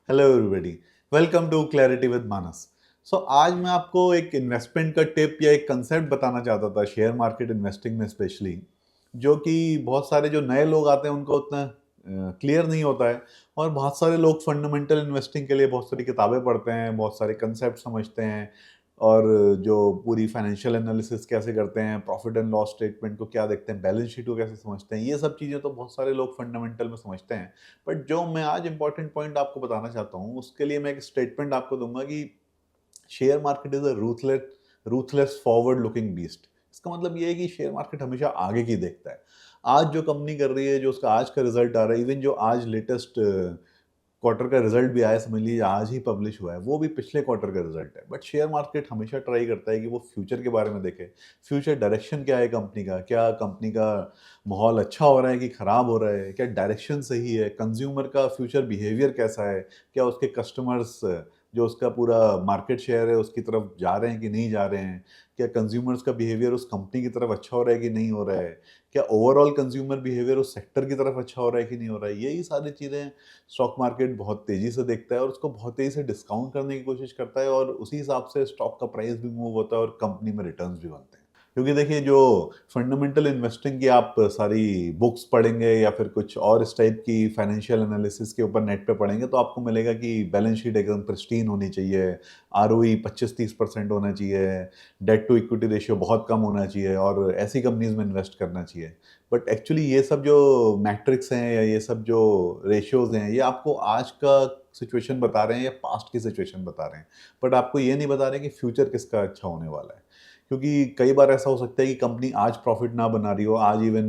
Hello everybody, welcome to clarity with Manas. आज मैं आपको एक इन्वेस्टमेंट का टिप या एक कंसेप्ट बताना चाहता था शेयर मार्केट इन्वेस्टिंग में स्पेशली, जो कि बहुत सारे जो नए लोग आते हैं उनको उतना क्लियर नहीं होता है। और बहुत सारे लोग फंडामेंटल इन्वेस्टिंग के लिए बहुत सारी किताबें पढ़ते हैं, बहुत सारे कंसेप्ट समझते हैं, और जो पूरी फाइनेंशियल एनालिसिस कैसे करते हैं, प्रॉफिट एंड लॉस स्टेटमेंट को क्या देखते हैं, बैलेंस शीट को कैसे समझते हैं, ये सब चीज़ें तो बहुत सारे लोग फंडामेंटल में समझते हैं। बट जो मैं आज इंपॉर्टेंट पॉइंट आपको बताना चाहता हूँ, उसके लिए मैं एक स्टेटमेंट आपको दूंगा कि share market is a ruthless forward looking beast. इसका मतलब ये है कि शेयर मार्केट हमेशा आगे की देखता है। आज जो कंपनी कर रही है, जो उसका आज का रिजल्ट आ रहा है, इवन जो आज लेटेस्ट क्वार्टर का रिजल्ट भी आया, समझ लीजिए आज ही पब्लिश हुआ है, वो भी पिछले क्वार्टर का रिजल्ट है। बट शेयर मार्केट हमेशा ट्राई करता है कि वो फ्यूचर के बारे में देखे। फ्यूचर डायरेक्शन क्या है कंपनी का, क्या कंपनी का माहौल अच्छा हो रहा है कि खराब हो रहा है, क्या डायरेक्शन सही है, कंज्यूमर का फ्यूचर बिहेवियर कैसा है, क्या उसके कस्टमर्स जो उसका पूरा मार्केट शेयर है उसकी तरफ जा रहे हैं कि नहीं जा रहे हैं, क्या कंज्यूमर्स का बिहेवियर उस कंपनी की तरफ अच्छा हो रहा है कि नहीं हो रहा है, क्या ओवरऑल कंज्यूमर बिहेवियर उस सेक्टर की तरफ अच्छा हो रहा है कि नहीं हो रहा है। यही सारी चीज़ें स्टॉक मार्केट बहुत तेज़ी से देखता है और उसको बहुत तेज़ी से डिस्काउंट करने की कोशिश करता है, और उसी हिसाब से स्टॉक का प्राइस भी मूव होता है और कंपनी में रिटर्न्स भी बनते हैं। क्योंकि देखिए, जो फंडामेंटल इन्वेस्टिंग की आप सारी बुक्स पढ़ेंगे या फिर कुछ और इस टाइप की फाइनेंशियल एनालिसिस के ऊपर नेट पे पढ़ेंगे, तो आपको मिलेगा कि बैलेंस शीट एकदम प्रिस्टीन होनी चाहिए, आरओई 25-30% होना चाहिए, डेट टू इक्विटी रेशियो बहुत कम होना चाहिए, और ऐसी कंपनीज में इन्वेस्ट करना चाहिए। बट एक्चुअली ये सब जो मैट्रिक्स हैं या ये सब जो रेशियोज हैं, ये आपको आज का सिचुएशन बता रहे हैं या पास्ट की सिचुएशन बता रहे हैं। बट आपको ये नहीं बता रहे कि फ्यूचर किसका अच्छा होने वाला है। क्योंकि कई बार ऐसा हो सकता है कि कंपनी आज प्रॉफिट ना बना रही हो, आज इवन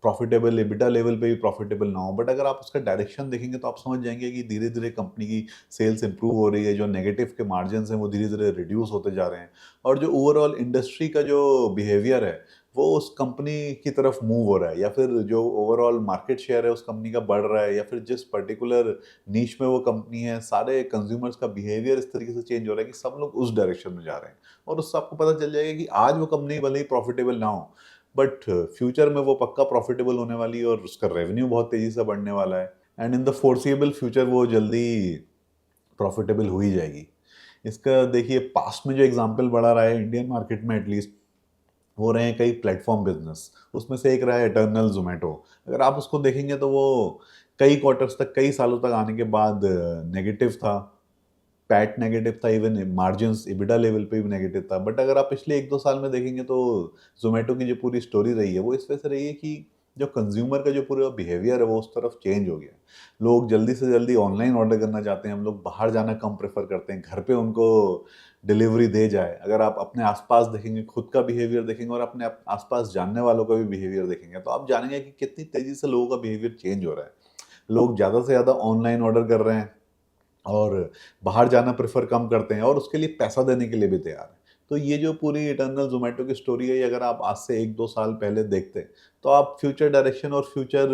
प्रॉफिटेबल एबिटा लेवल पे भी प्रॉफिटेबल ना हो, बट अगर आप उसका डायरेक्शन देखेंगे तो आप समझ जाएंगे कि धीरे धीरे कंपनी की सेल्स इंप्रूव हो रही है, जो नेगेटिव के मार्जिन हैं वो धीरे धीरे रिड्यूस होते जा रहे हैं, और जो ओवरऑल इंडस्ट्री का जो बिहेवियर है वो उस कंपनी की तरफ मूव हो रहा है, या फिर जो ओवरऑल मार्केट शेयर है उस कंपनी का बढ़ रहा है, या फिर जिस पर्टिकुलर नीश में वो कंपनी है, सारे कंज्यूमर्स का बिहेवियर इस तरीके से चेंज हो रहा है कि सब लोग उस डायरेक्शन में जा रहे हैं। और उससे आपको पता चल जाएगा कि आज वो कंपनी भले ही प्रॉफिटेबल ना हो, बट फ्यूचर में वो पक्का प्रॉफिटेबल होने वाली है और उसका रेवेन्यू बहुत तेजी से बढ़ने वाला है, and in the foreseeable future वो जल्दी प्रॉफिटेबल हो ही जाएगी। इसका देखिए, पास्ट में जो एग्जांपल बढ़ा रहा है इंडियन मार्केट में एटलीस्ट, हो रहे हैं कई प्लेटफॉर्म बिजनेस। उसमें से एक रहा है इटर्नल जोमेटो। अगर आप उसको देखेंगे तो वो कई क्वार्टर्स तक, कई सालों तक आने के बाद नेगेटिव था, पैट नेगेटिव था, इवन मार्जिन्स इबिटा लेवल पे भी नेगेटिव था। बट अगर आप पिछले 1-2 साल में देखेंगे तो जोमेटो की जो पूरी स्टोरी रही है वो इस वजह से रही है कि जो कंज्यूमर का जो पूरा बिहेवियर है वो उस तरफ चेंज हो गया। लोग जल्दी से जल्दी ऑनलाइन ऑर्डर करना चाहते हैं, हम लोग बाहर जाना कम प्रेफर करते हैं, घर पे उनको डिलीवरी दे जाए। अगर आप अपने आसपास देखेंगे, खुद का बिहेवियर देखेंगे और अपने आसपास जानने वालों का भी बिहेवियर देखेंगे, तो आप जानेंगे कि कितनी तेजी से लोगों का बिहेवियर चेंज हो रहा है। लोग ज़्यादा से ज़्यादा ऑनलाइन ऑर्डर कर रहे हैं और बाहर जाना प्रेफ़र कम करते हैं, और उसके लिए पैसा देने के लिए भी तैयार हैं। तो ये जो पूरी इटर्नल ज़ोमैटो की स्टोरी है, ये अगर आप आज से 1-2 साल पहले देखते, तो आप फ्यूचर डायरेक्शन और future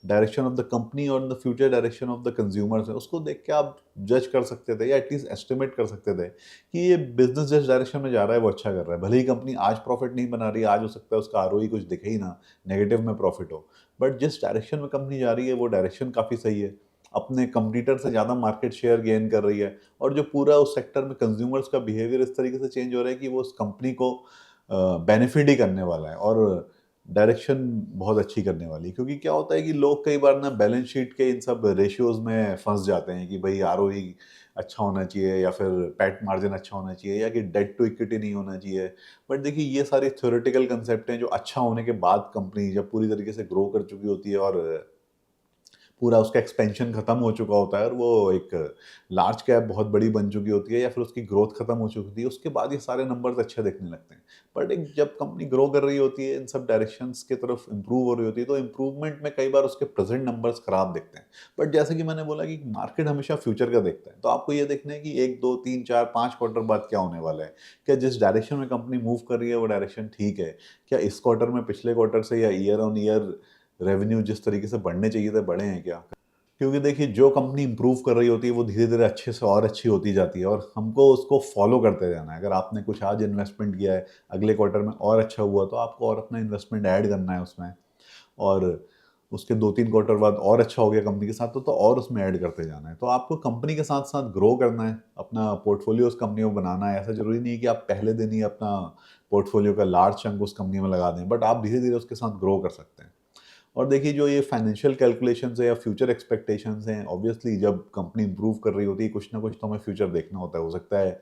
direction of the company और the future direction of the consumers है, उसको देख के आप जज कर सकते थे या एटलीस्ट एस्टिमेट कर सकते थे कि ये बिज़नेस जिस डायरेक्शन में जा रहा है वो अच्छा कर रहा है। भले ही कंपनी आज प्रॉफ़िट नहीं बना रही है, आज हो सकता है उसका आरओई कुछ दिखे ही ना, नेगेटिव में प्रॉफ़िट हो। बट जिस डायरेक्शन में कंपनी जा रही है वो डायरेक्शन काफ़ी सही है। अपने कंपटीटर से ज़्यादा मार्केट शेयर गेन कर रही है, और जो पूरा उस सेक्टर में कंज्यूमर्स का बिहेवियर इस तरीके से चेंज हो रहा है कि वो उस कंपनी को बेनिफिट ही करने वाला है, और डायरेक्शन बहुत अच्छी करने वाली है। क्योंकि क्या होता है कि लोग कई बार ना बैलेंस शीट के इन सब रेशियोज में फंस जाते हैं कि भाई आरओई अच्छा होना चाहिए, या फिर पैट मार्जिन अच्छा होना चाहिए, या कि डेट टू इक्विटी नहीं होना चाहिए। बट देखिए, ये सारे थ्योरेटिकल कंसेप्ट हैं जो अच्छा होने के बाद कंपनी जब पूरी तरीके से ग्रो कर चुकी होती है और पूरा उसका एक्सपेंशन खत्म हो चुका होता है, और वो एक लार्ज कैप बहुत बड़ी बन चुकी होती है, या फिर उसकी ग्रोथ खत्म हो चुकी होती है, उसके बाद ये सारे नंबर्स अच्छे दिखने लगते हैं। बट एक जब कंपनी ग्रो कर रही होती है, इन सब डायरेक्शंस की तरफ इंप्रूव हो रही होती है, तो इंप्रूवमेंट में कई बार उसके प्रेजेंट नंबर्स खराब दिखते हैं। बट जैसे कि मैंने बोला कि मार्केट हमेशा फ्यूचर का देखता है, तो आपको ये देखना है कि 1, 2, 3, 4, 5 क्वार्टर बाद क्या होने वाला है। क्या जिस डायरेक्शन में कंपनी मूव कर रही है वो डायरेक्शन ठीक है? क्या इस क्वार्टर में पिछले क्वार्टर से या ईयर ऑन ईयर रेवेन्यू जिस तरीके से बढ़ने चाहिए थे बढ़े हैं क्या? क्योंकि देखिए, जो कंपनी इंप्रूव कर रही होती है वो धीरे धीरे अच्छे से और अच्छी होती जाती है, और हमको उसको फॉलो करते जाना है। अगर आपने कुछ आज इन्वेस्टमेंट किया है, अगले क्वार्टर में और अच्छा हुआ, तो आपको और अपना इन्वेस्टमेंट ऐड करना है उसमें। और उसके 2-3 क्वार्टर बाद और अच्छा हो गया कंपनी के साथ तो और उसमें ऐड करते जाना है। तो आपको कंपनी के साथ-साथ ग्रो करना है, अपना पोर्टफोलियो उस कंपनी में बनाना है। ऐसा ज़रूरी नहीं है कि आप पहले दिन ही अपना पोर्टफोलियो का लार्ज चंक उस कंपनी में लगा दें, बट आप धीरे-धीरे उसके साथ ग्रो कर सकते हैं। और देखिए जो ये फाइनेंशियल कैलकुलेशंस है या फ्यूचर एक्सपेक्टेशंस हैं, ऑब्वियसली जब कंपनी इंप्रूव कर रही होती है, कुछ ना कुछ तो हमें फ्यूचर देखना होता है। हो सकता है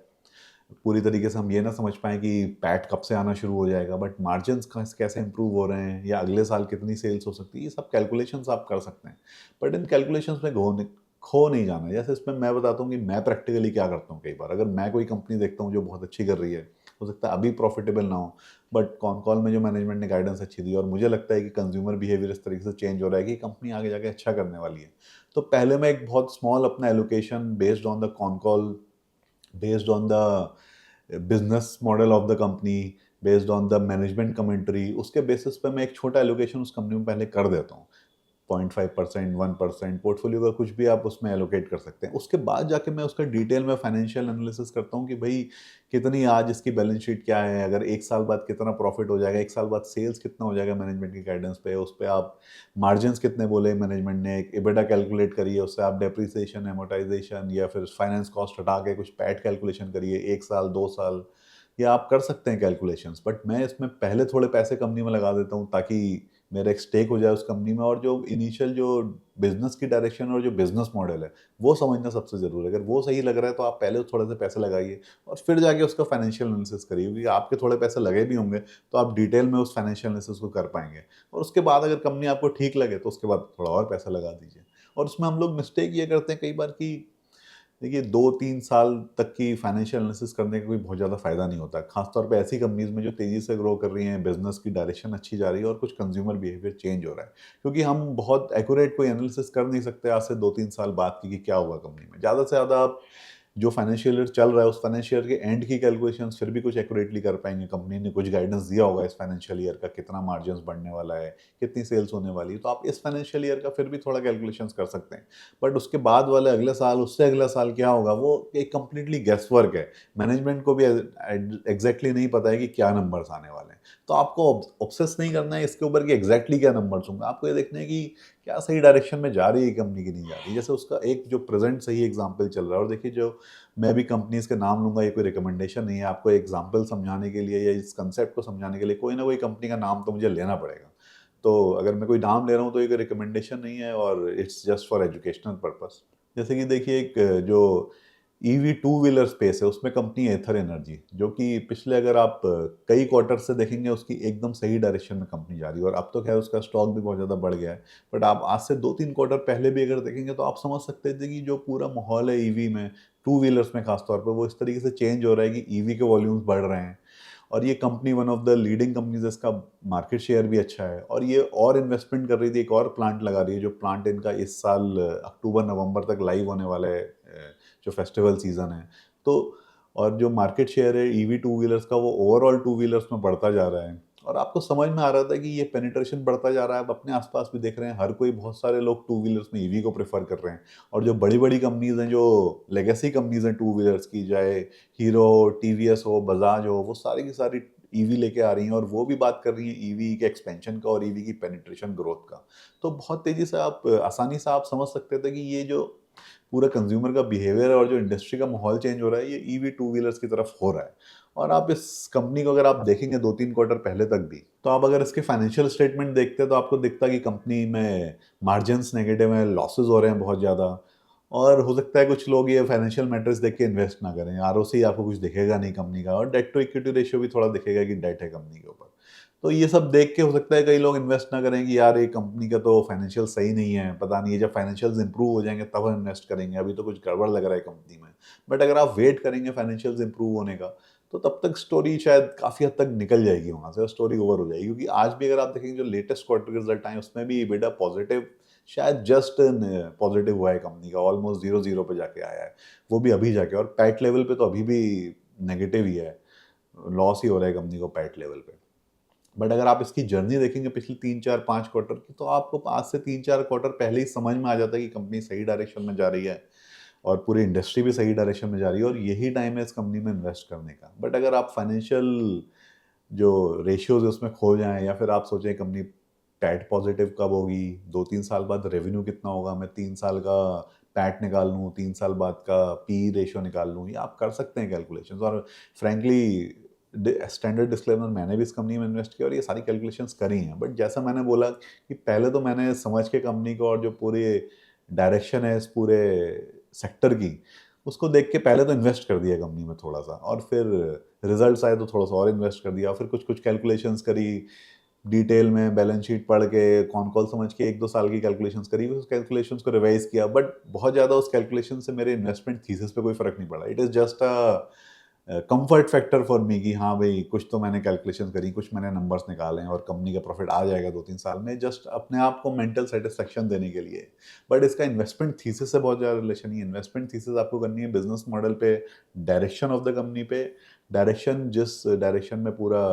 पूरी तरीके से हम ये ना समझ पाएँ कि पैट कब से आना शुरू हो जाएगा, बट मार्जिन्स कैसे इंप्रूव हो रहे हैं या अगले साल कितनी सेल्स हो सकती है, ये सब कैलकुलेशंस आप कर सकते हैं। बट इन कैलकुलेशंस में खो नहीं जाना है। जैसे इसमें मैं बताता हूँ कि मैं प्रैक्टिकली क्या करता हूँ कई बार, अगर मैं कोई कंपनी देखता हूँ जो बहुत अच्छी कर रही है, हो सकता है अभी प्रॉफिटेबल ना हो, बट कॉन कॉल में जो मैनेजमेंट ने गाइडेंस अच्छी दी और मुझे लगता है कि कंज्यूमर बिहेवियर इस तरीके से चेंज हो रहा है कि कंपनी आगे जाके अच्छा करने वाली है। तो पहले मैं एक बहुत स्मॉल अपना allocation based on the con call, based on the business model of the company, based on the management commentary, उसके बेसिस पे मैं एक छोटा एलोकेशन उस कंपनी में पहले कर देता हूँ। 0.5%, 1% पोर्टफोलियो का कुछ भी आप उसमें एलोकेट कर सकते हैं। उसके बाद जाके मैं उसका डिटेल में फाइनेंशियल एनालिसिस करता हूँ कि भाई कितनी आज इसकी बैलेंस शीट क्या है, अगर 1 साल बाद कितना प्रॉफिट हो जाएगा, 1 साल बाद सेल्स कितना हो जाएगा मैनेजमेंट की गाइडेंस पे, उस पे आप मार्जिन्स कितने बोले मैनेजमेंट ने, एक एबिटा कैलकुलेट करिए, उससे आप डेप्रिसिएशन, एमोर्टाइजेशन या फिर फाइनेंस कॉस्ट हटा के कुछ पैट कैलकुलेशन करिए, 1 साल, 2 साल, या आप कर सकते हैं कैलकुलेशंस। बट मैं इसमें पहले थोड़े पैसे कंपनी में लगा देता हूँ ताकि मेरा एक स्टेक हो जाए उस कंपनी में, और जो इनिशियल जो बिजनेस की डायरेक्शन और जो बिजनेस मॉडल है वो समझना सबसे ज़रूरी है। अगर वो सही लग रहा है तो आप पहले थोड़े से पैसे लगाइए और फिर जाके उसका फाइनेंशियल एनालिसिस करिए, क्योंकि आपके थोड़े पैसे लगे भी होंगे तो आप डिटेल में उस फाइनेंशियल एनालिसिस को कर पाएंगे। और उसके बाद अगर कंपनी आपको ठीक लगे तो उसके बाद थोड़ा और पैसा लगा दीजिए। और उसमें हम लोग मिस्टेक ये करते हैं कई बार कि देखिए 2-3 साल तक की फाइनेंशियल एनालिसिस करने का कोई बहुत ज़्यादा फ़ायदा नहीं होता। खासतौर पे ऐसी कंपनीज़ में जो तेज़ी से ग्रो कर रही हैं, बिज़नेस की डायरेक्शन अच्छी जा रही है और कुछ कंज्यूमर बिहेवियर चेंज हो रहा है। क्योंकि हम बहुत एक्यूरेट कोई एनालिसिस कर नहीं सकते आज से 2-3 साल बाद की कि क्या हुआ कंपनी में। ज़्यादा से ज़्यादा आप जो फाइनेंशियल ईयर चल रहा है, उस फाइनेंशियल ईयर के एंड की कैलकुलेशंस फिर भी कुछ एक्यूरेटली कर पाएँगे। कंपनी ने कुछ गाइडेंस दिया होगा इस फाइनेंशियल ईयर का कितना मार्जिन्स बढ़ने वाला है, कितनी सेल्स होने वाली है, तो आप इस फाइनेंशियल ईयर का फिर भी थोड़ा कैलकुलेशंस कर सकते हैं। बट उसके बाद वाले अगले साल, उससे अगला साल क्या होगा, वो एक कंप्लीटली गेस वर्क है। मैनेजमेंट को भी एग्जैक्टली नहीं पता है कि क्या नंबर्स आने वाले हैं। तो आपको ऑब्सेस नहीं करना है इसके ऊपर कि एग्जैक्टली क्या नंबर्स होंगे। आपको ये देखना है कि क्या सही डायरेक्शन में जा रही है कंपनी की, नहीं जा रही। जैसे उसका एक जो प्रेजेंट सही एग्जांपल चल रहा है, और देखिए जो मैं भी कंपनीज के नाम लूंगा, ये कोई रिकमेंडेशन नहीं है, आपको एग्जांपल समझाने के लिए या इस कंसेप्ट को समझाने के लिए कोई ना कोई कंपनी का नाम तो मुझे लेना पड़ेगा। तो अगर मैं कोई नाम ले रहा हूँ तो ये कोई रिकमेंडेशन नहीं है, और it's just for educational purpose. जैसे कि देखिए एक जो ईवी टू व्हीलर स्पेस है, उसमें कंपनी एथर एनर्जी, जो कि पिछले अगर आप कई क्वार्टर से देखेंगे उसकी एकदम सही डायरेक्शन में कंपनी जा रही है, और अब तो खैर उसका स्टॉक भी बहुत ज़्यादा बढ़ गया है। बट आप आज से 2-3 क्वार्टर पहले भी अगर देखेंगे तो आप समझ सकते थे कि जो पूरा माहौल है ईवी में, टू व्हीलर्स में खासतौर पर, वो इस तरीके से चेंज हो रहा है कि ईवी के वॉल्यूम्स बढ़ रहे हैं। और ये company one of the leading companies है, इसका मार्केट शेयर भी अच्छा है, और ये और इन्वेस्टमेंट कर रही थी, एक और प्लांट लगा रही है, जो प्लांट इनका इस साल अक्टूबर नवंबर तक लाइव होने वाला है, जो फेस्टिवल सीजन है। तो और जो मार्केट शेयर है ईवी टू व्हीलर्स का, वो ओवरऑल टू व्हीलर्स में बढ़ता जा रहा है। और आपको समझ में आ रहा था कि ये पेनिट्रेशन बढ़ता जा रहा है। आप अपने आसपास भी देख रहे हैं, हर कोई, बहुत सारे लोग टू व्हीलर्स में ईवी को प्रेफर कर रहे हैं। और जो बड़ी बड़ी कंपनीज हैं, जो लेगेसी कंपनीज हैं टू व्हीलर्स की, चाहे हीरो हो, टीवीएस हो, बजाज हो, वो सारी की सारी ईवी लेके आ रही हैं, और वो भी बात कर रही हैं ईवी के एक्सपेंशन का और ईवी की पेनिट्रेशन ग्रोथ का। तो बहुत तेजी से आप, आसानी से आप समझ सकते थे कि ये जो पूरा कंज्यूमर का बिहेवियर है और जो इंडस्ट्री का माहौल चेंज हो रहा है, ये ईवी टू व्हीलर्स की तरफ हो रहा है। और आप इस कंपनी को अगर आप देखेंगे 2-3 क्वार्टर पहले तक भी, तो आप अगर इसके फाइनेंशियल स्टेटमेंट देखते हैं तो आपको दिखता कि कंपनी में मार्जिन्स नेगेटिव है, लॉसेस हो रहे हैं बहुत ज़्यादा। और हो सकता है कुछ लोग ये फाइनेंशियल मैटर्स देख के इन्वेस्ट ना करें, आरओसी आपको कुछ दिखेगा नहीं कंपनी का, और डेट टू इक्विटी रेशियो भी थोड़ा दिखेगा कि डेट है कंपनी के ऊपर। तो ये सब देख के हो सकता है कई लोग इन्वेस्ट ना करें कि यार ये कंपनी का तो फाइनेंशियल सही नहीं है, पता नहीं है जब फाइनेंशियल्स इंप्रूव हो जाएंगे तब हम इन्वेस्ट करेंगे, अभी तो कुछ गड़बड़ लग रहा है कंपनी में। बट अगर आप वेट करेंगे फाइनेंशियल्स इंप्रूव होने का, तो तब तक स्टोरी शायद काफ़ी हद तक निकल जाएगी वहाँ से, और स्टोरी ओवर हो जाएगी। क्योंकि आज भी अगर आप देखेंगे जो लेटेस्ट क्वार्टर के रिजल्ट आए, उसमें भी EBITDA पॉजिटिव, शायद जस्ट पॉजिटिव हुआ है कंपनी का, ऑलमोस्ट 0-0 पे जाके आया है, वो भी अभी जाके। और पैट लेवल पे तो अभी भी नेगेटिव ही है, लॉस ही हो रहा है कंपनी को पैट लेवल पे। बट अगर आप इसकी जर्नी देखेंगे पिछली 3-4-5 क्वार्टर की, तो आपको आज से 3-4 क्वार्टर पहले ही समझ में आ जाता है कि कंपनी सही डायरेक्शन में जा रही है, और पूरी इंडस्ट्री भी सही डायरेक्शन में जा रही है, और यही टाइम है इस कंपनी में इन्वेस्ट करने का। बट अगर आप फाइनेंशियल जो रेशियोज है उसमें खो जाएं, या फिर आप सोचें कंपनी पैट पॉजिटिव कब होगी, 2-3 साल बाद रेवेन्यू कितना होगा, मैं 3 साल का पैट निकाल लूँ, 3 साल बाद का पी रेशियो निकाल लूँ, ये आप कर सकते हैं कैलकुलेशंस। और फ्रेंकली स्टैंडर्ड डिस्क्लेमर, मैंने भी इस कंपनी में इन्वेस्ट किया और ये सारी कैलकुलेशंस करी हैं। बट जैसा मैंने बोला कि पहले तो मैंने समझ के कंपनी को और जो पूरी डायरेक्शन है इस पूरे सेक्टर की, उसको देख के पहले तो इन्वेस्ट कर दिया कंपनी में थोड़ा सा, और फिर रिजल्ट्स आए तो थोड़ा सा और इन्वेस्ट कर दिया, फिर कुछ कुछ कैलकुलेशंस करी डिटेल में, बैलेंस शीट पढ़ के, कौन कॉल समझ के 1-2 साल की कैलकुलेशंस करी, उस कैलकुलेशंस को रिवाइज किया। बट बहुत ज़्यादा उस कैलकुलेशन से मेरे इन्वेस्टमेंट थीसिस पे कोई फ़र्क नहीं पड़ा। It is just a comfort factor for me कि हाँ भाई, कुछ तो मैंने कैलकुलेशन करी, कुछ मैंने नंबर्स निकाले हैं और कंपनी का प्रॉफिट आ जाएगा 2-3 साल में, जस्ट अपने आप को मेंटल सेटिस्फेक्शन देने के लिए। बट इसका इन्वेस्टमेंट थीसिस से बहुत ज़्यादा रिलेशन नहीं है। इन्वेस्टमेंट थीसिस आपको करनी है बिजनेस मॉडल पे, डायरेक्शन ऑफ द कंपनी पे, डायरेक्शन जिस डायरेक्शन में पूरा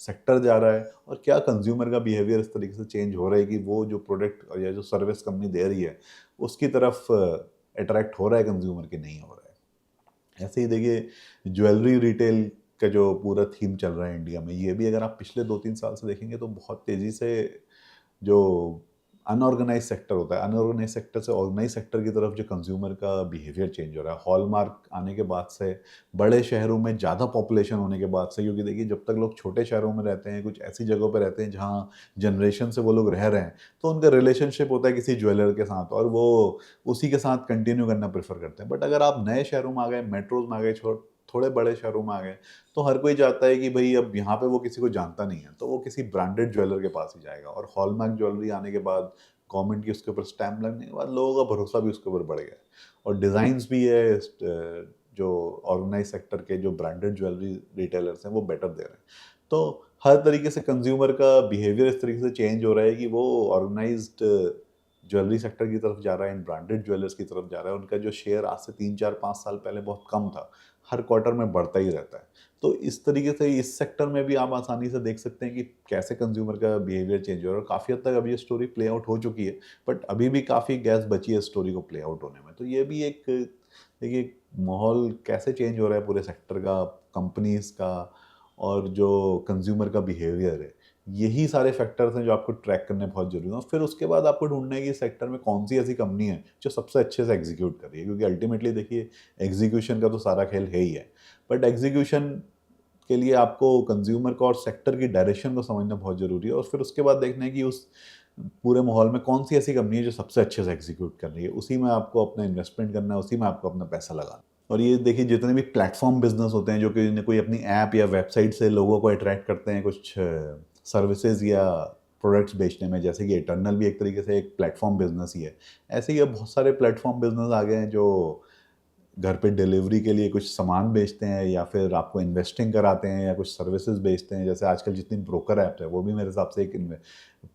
सेक्टर जा रहा है, और क्या कंज्यूमर का बिहेवियर इस तरीके से चेंज हो रहा है कि वो जो प्रोडक्ट या जो सर्विस कंपनी दे रही है उसकी तरफ अट्रैक्ट हो रहा है कंज्यूमर, की नहीं हो रहा है। ऐसे ही देखिए, ज्वेलरी रिटेल का जो पूरा थीम चल रहा है इंडिया में, ये भी अगर आप पिछले 2-3 साल से देखेंगे तो बहुत तेज़ी से जो अनऑर्गेनाइज सेक्टर होता है, अनऑर्गेनाइज सेक्टर से ऑर्गेनाइज सेक्टर की तरफ जो कंज्यूमर का बिहेवियर चेंज हो रहा है, हॉलमार्क आने के बाद से, बड़े शहरों में ज़्यादा पॉपुलेशन होने के बाद से। क्योंकि देखिए, जब तक लोग छोटे शहरों में रहते हैं, कुछ ऐसी जगहों पर रहते हैं जहाँ जनरेशन से वो लोग रह रहे हैं, तो उनका रिलेशनशिप होता है किसी ज्वेलर के साथ और वो उसी के साथ कंटिन्यू करना प्रेफर करते हैं। बट अगर आप नए शहरों में आ गए, मेट्रोज में आ गए, थोड़े बड़े शहरों में आ गए, तो हर कोई चाहता है कि भाई अब यहाँ पे वो किसी को जानता नहीं है, तो वो किसी ब्रांडेड ज्वेलर के पास ही जाएगा। और हॉलमार्क ज्वेलरी आने के बाद, गवर्नमेंट की उसके ऊपर स्टैम्प लगने के बाद, लोगों का भरोसा भी उसके ऊपर बढ़ गया। और डिज़ाइंस भी है जो ऑर्गेनाइज सेक्टर के जो ब्रांडेड ज्वेलरी रिटेलर्स हैं वो बेटर दे रहे हैं। तो हर तरीके से कंज्यूमर का बिहेवियर इस तरीके से चेंज हो रहा है कि वो ऑर्गेनाइज्ड ज्वेलरी सेक्टर की तरफ जा रहा है, इन ब्रांडेड ज्वेलर्स की तरफ जा रहा है। उनका जो शेयर आज से 3-4-5 साल पहले बहुत कम था, हर क्वार्टर में बढ़ता ही रहता है। तो इस तरीके से इस सेक्टर में भी आप आसानी से देख सकते हैं कि कैसे कंज्यूमर का बिहेवियर चेंज हो रहा है। और काफ़ी हद तक अब ये स्टोरी प्ले आउट हो चुकी है, बट अभी भी काफ़ी गैस बची है स्टोरी को प्ले आउट होने में। तो ये भी एक, देखिए, माहौल कैसे चेंज हो रहा है पूरे सेक्टर का, कंपनीज का, और जो कंज्यूमर का बिहेवियर है, यही सारे फैक्टर्स हैं जो आपको ट्रैक करने बहुत जरूरी है। और फिर उसके बाद आपको ढूंढना है कि सेक्टर में कौन सी ऐसी कंपनी है जो सबसे अच्छे से एग्जीक्यूट कर रही है, क्योंकि अल्टीमेटली देखिए, एग्जीक्यूशन का तो सारा खेल है ही है। बट एग्जीक्यूशन के लिए आपको कंज्यूमर को और सेक्टर की डायरेक्शन को समझना बहुत ज़रूरी है, और फिर उसके बाद देखना है कि उस पूरे माहौल में कौन सी ऐसी कंपनी है जो सबसे अच्छे से एग्जीक्यूट कर रही है, उसी में आपको अपना इन्वेस्टमेंट करना है, उसी में आपको अपना पैसा लगाना है। और ये देखिए, जितने भी प्लेटफॉर्म बिजनेस होते हैं जो कि कोई अपनी ऐप या वेबसाइट से लोगों को अट्रैक्ट करते हैं कुछ सर्विसेज या प्रोडक्ट्स बेचने में, जैसे कि इटर्नल भी एक तरीके से एक प्लेटफॉर्म बिजनेस ही है। ऐसे ही अब बहुत सारे प्लेटफॉर्म बिजनेस आ गए हैं जो घर पे डिलीवरी के लिए कुछ सामान बेचते हैं, या फिर आपको इन्वेस्टिंग कराते हैं, या कुछ सर्विसेज बेचते हैं। जैसे आजकल जितनी ब्रोकर ऐप्स है, वो भी मेरे हिसाब से एक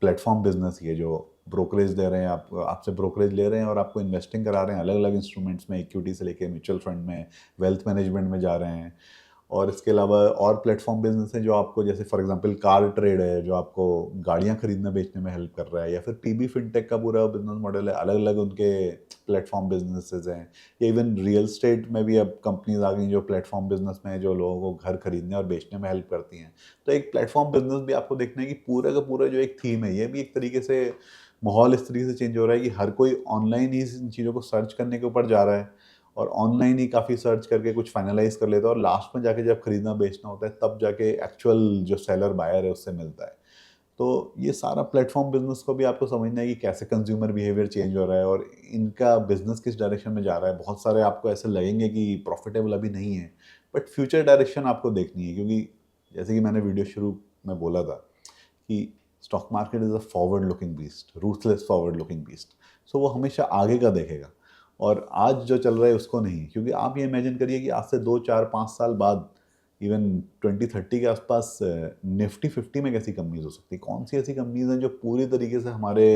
प्लेटफॉर्म बिजनेस ही है, जो ब्रोकरेज दे रहे हैं, आप आपसे ब्रोकरेज ले रहे हैं और आपको इन्वेस्टिंग करा रहे हैं अलग अलग इंस्ट्रूमेंट्स में, इक्विटी से लेके म्यूचुअल फंड में, वेल्थ मैनेजमेंट में जा रहे हैं। और इसके अलावा और प्लेटफॉर्म बिजनेस है जो आपको, जैसे फॉर एग्जांपल कार ट्रेड है जो आपको गाड़ियां खरीदने बेचने में हेल्प कर रहा है, या फिर पीबी फिनटेक का पूरा बिजनेस मॉडल है, अलग अलग उनके प्लेटफॉर्म बिजनेसेस हैं। या इवन रियल स्टेट में भी अब कंपनीज आ गई जो प्लेटफॉर्म बिजनेस में है, जो लोगों को घर खरीदने और बेचने में हेल्प करती हैं। तो एक प्लेटफॉर्म बिजनेस भी आपको देखना है कि पूरा का पूरा जो एक थीम है, ये भी एक तरीके से माहौल इस तरीके से चेंज हो रहा है कि हर कोई ऑनलाइन ही इन चीज़ों को सर्च करने के ऊपर जा रहा है, और ऑनलाइन ही काफ़ी सर्च करके कुछ फाइनलाइज कर लेता है, और लास्ट में जाके जब खरीदना बेचना होता है तब जाके एक्चुअल जो सेलर बायर है उससे मिलता है। तो ये सारा प्लेटफॉर्म बिजनेस को भी आपको समझना है कि कैसे कंज्यूमर बिहेवियर चेंज हो रहा है और इनका बिजनेस किस डायरेक्शन में जा रहा है। बहुत सारे आपको ऐसे लगेंगे कि प्रॉफिटेबल अभी नहीं है, बट फ्यूचर डायरेक्शन आपको देखनी है, क्योंकि जैसे कि मैंने वीडियो शुरू में बोला था कि stock market is a forward looking beast, ruthless forward looking beast. So वो हमेशा आगे का देखेगा, और आज जो चल रहा है उसको नहीं। क्योंकि आप ये इमेजिन करिए कि आज से 2-4-5 साल बाद, इवन 2030 के आसपास, निफ्टी 50 में कैसी कंपनीज हो सकती है, कौन सी ऐसी कंपनीज हैं जो पूरी तरीके से हमारे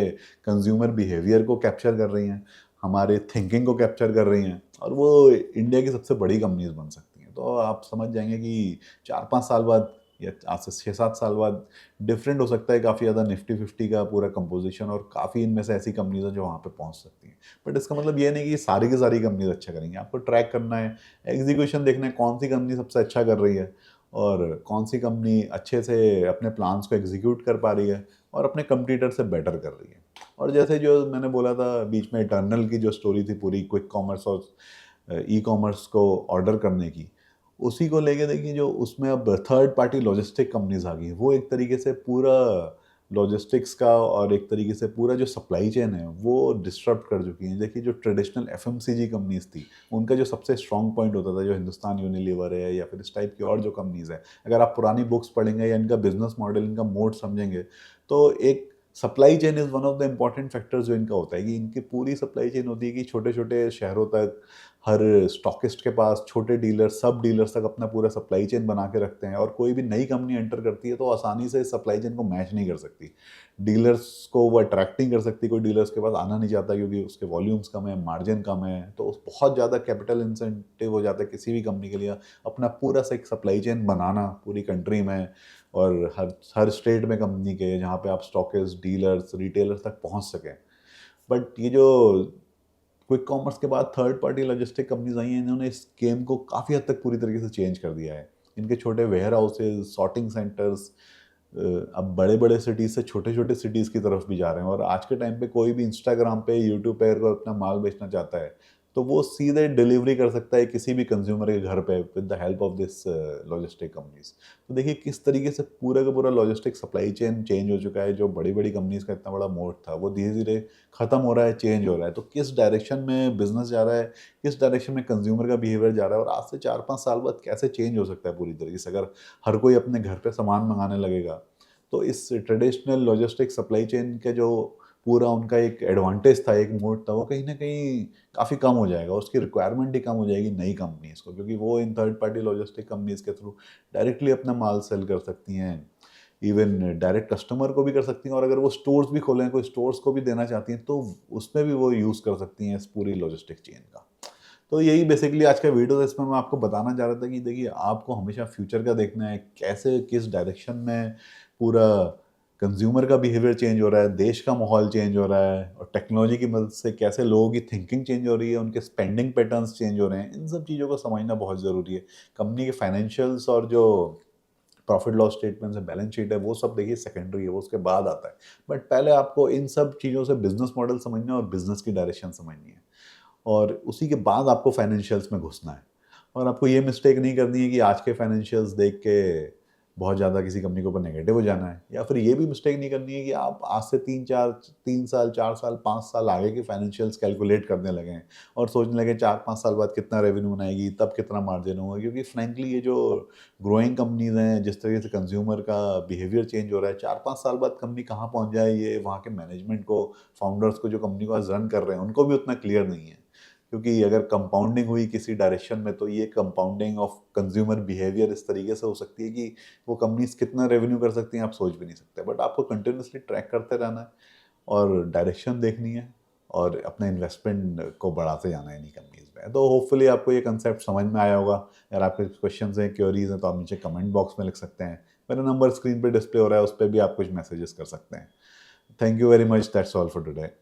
कंज्यूमर बिहेवियर को कैप्चर कर रही हैं, हमारे थिंकिंग को कैप्चर कर रही हैं, और वो इंडिया की सबसे बड़ी कंपनीज बन सकती हैं। तो आप समझ जाएंगे कि 4-5 साल बाद, या आज से 6-7 साल बाद, डिफरेंट हो सकता है काफ़ी ज़्यादा निफ्टी 50 का पूरा कंपोजिशन, और काफ़ी इनमें से ऐसी कंपनीज हैं जो वहाँ पे पहुँच सकती हैं। बट इसका मतलब ये नहीं कि सारी की सारी कंपनीज अच्छा करेंगी, आपको ट्रैक करना है, एग्जीक्यूशन देखना है, कौन सी कंपनी सबसे अच्छा कर रही है और कौन सी कंपनी अच्छे से अपने प्लान्स को एग्जीक्यूट कर पा रही है, और अपने कंपटीटर से बेटर कर रही है। और जैसे जो मैंने बोला था बीच में इटर्नल की जो स्टोरी थी पूरी क्विक कॉमर्स और ई कॉमर्स को ऑर्डर करने की, उसी को लेके देखिए जो उसमें अब थर्ड पार्टी लॉजिस्टिक कंपनीज आ गई, वो एक तरीके से पूरा लॉजिस्टिक्स का और एक तरीके से पूरा जो सप्लाई चेन है वो डिस्टर्ब कर चुकी हैं। देखिए जो ट्रेडिशनल एफएमसीजी कंपनीज थी, उनका जो सबसे स्ट्रॉन्ग पॉइंट होता था, जो हिंदुस्तान यूनिलीवर है या फिर इस टाइप की और जो कंपनीज है, अगर आप पुरानी बुक्स पढ़ेंगे या इनका बिजनेस मॉडल, इनका मोड समझेंगे, तो एक supply chain is one of the important factors जो इनका होता है कि इनकी पूरी सप्लाई चेन होती है कि छोटे छोटे शहरों तक, हर स्टॉकिस्ट के पास, छोटे डीलर, सब डीलर्स तक अपना पूरा सप्लाई चेन बना के रखते हैं। और कोई भी नई कंपनी एंटर करती है तो आसानी से इस सप्लाई चेन को मैच नहीं कर सकती, डीलर्स को वो अट्रैक्ट नहीं कर सकती, कोई डीलर्स के पास आना नहीं चाहता क्योंकि उसके वॉल्यूम्स कम है, मार्जिन कम है, तो बहुत ज़्यादा कैपिटल इंसेंटिव हो जाता है किसी भी कंपनी के लिए अपना पूरा सा एक सप्लाई चेन बनाना पूरी कंट्री में, और हर स्टेट में कंपनी के, जहाँ पे आप स्टॉकिस्ट, डीलर्स, रिटेलर्स तक पहुँच सकें। बट ये जो क्विक कॉमर्स के बाद थर्ड पार्टी लॉजिस्टिक कंपनीज आई हैं, इन्होंने इस गेम को काफ़ी हद तक पूरी तरीके से चेंज कर दिया है। इनके छोटे वेयर हाउसेज, सॉर्टिंग सेंटर्स अब बड़े बड़े सिटीज़ से छोटे छोटे सिटीज़ की तरफ भी जा रहे हैं। और आज के टाइम पे कोई भी इंस्टाग्राम पे, यूट्यूब पे अगर अपना माल बेचना चाहता है तो वो सीधे डिलीवरी कर सकता है किसी भी कंज्यूमर के घर पे with the help of this logistic companies. तो देखिए किस तरीके से पूरा का पूरा लॉजिस्टिक सप्लाई चेन चेंज हो चुका है। जो बड़ी बड़ी कंपनीज का इतना बड़ा मोड था वो धीरे धीरे खत्म हो रहा है, चेंज हो रहा है। तो किस डायरेक्शन में बिजनेस जा रहा है, किस डायरेक्शन में कंज्यूमर का बिहेवियर जा रहा है, और आज से 4-5 साल बाद कैसे चेंज हो सकता है पूरी तरीके से, अगर हर कोई अपने घर पे सामान मंगाने लगेगा, तो इस ट्रेडिशनल लॉजिस्टिक सप्लाई चेन के जो पूरा उनका एक एडवांटेज था, एक मोड था, वो कहीं न कहीं काफ़ी कम हो जाएगा। उसकी रिक्वायरमेंट ही कम हो जाएगी नई कंपनीज़ को, क्योंकि वो in third party logistic companies के थ्रू डायरेक्टली अपना माल सेल कर सकती हैं। इवन डायरेक्ट कस्टमर को भी कर सकती हैं, और अगर वो स्टोर्स भी खोलें, कोई स्टोर्स को भी देना चाहती हैं, तो उसमें भी वो यूज़ कर सकती हैं इस पूरी लॉजिस्टिक चेन का। तो यही बेसिकली आज का वीडियो था। इसमें मैं आपको बताना चाह रहा था कि देखिए आपको हमेशा फ्यूचर का देखना है, कैसे किस डायरेक्शन में पूरा कंज्यूमर का बिहेवियर चेंज हो रहा है, देश का माहौल चेंज हो रहा है, और टेक्नोलॉजी की मदद से कैसे लोगों की थिंकिंग चेंज हो रही है, उनके स्पेंडिंग पैटर्न्स चेंज हो रहे हैं। इन सब चीज़ों को समझना बहुत ज़रूरी है। कंपनी के फाइनेंशियल्स और जो प्रॉफिट लॉस स्टेटमेंट्स है, बैलेंस शीट है, वो सब देखिए सेकेंडरी है, वो उसके बाद आता है। बट पहले आपको इन सब चीज़ों से बिजनेस मॉडल समझना है और बिजनेस की डायरेक्शन समझनी है, और उसी के बाद आपको फाइनेंशियल्स में घुसना है। और आपको ये मिस्टेक नहीं करनी है कि आज के फाइनेंशियल्स देख के बहुत ज़्यादा किसी कंपनी के ऊपर नेगेटिव हो जाना है, या फिर ये भी मिस्टेक नहीं करनी है कि आप आज से 3 साल, 4 साल, 5 साल आगे के फाइनेंशियल्स कैलकुलेट करने लगे हैं और सोचने लगे 4-5 साल बाद कितना रेवेन्यू बनाएगी, तब कितना मार्जिन होगा। क्योंकि फ्रैंकली ये जो ग्रोइंग कंपनीज हैं, जिस तरीके से कंज्यूमर का बिहेवियर चेंज हो रहा है, 4-5 साल बाद कंपनी कहाँ पहुँच जाए, ये वहाँ के मैनेजमेंट को, फाउंडर्स को, जो कंपनी को आज रन कर रहे हैं, उनको भी उतना क्लियर नहीं है। क्योंकि अगर कंपाउंडिंग हुई किसी डायरेक्शन में, तो ये कंपाउंडिंग ऑफ कंज्यूमर बिहेवियर इस तरीके से हो सकती है कि वो कंपनीज कितना रेवेन्यू कर सकती हैं आप सोच भी नहीं सकते। बट आपको कंटिन्यूसली ट्रैक करते रहना है और डायरेक्शन देखनी है और अपने इन्वेस्टमेंट को बढ़ाते जाना है इन्हीं कंपनीज में। तो होपफुली आपको ये कंसेप्ट समझ में आया होगा। अगर आपके क्वेश्चन हैं, क्वेरीज हैं, तो आप नीचे कमेंट बॉक्स में लिख सकते हैं। मेरा नंबर स्क्रीन पर डिस्प्ले हो रहा है, उस पर भी आप कुछ मैसेजेस कर सकते हैं। Thank you very much, that's all for today.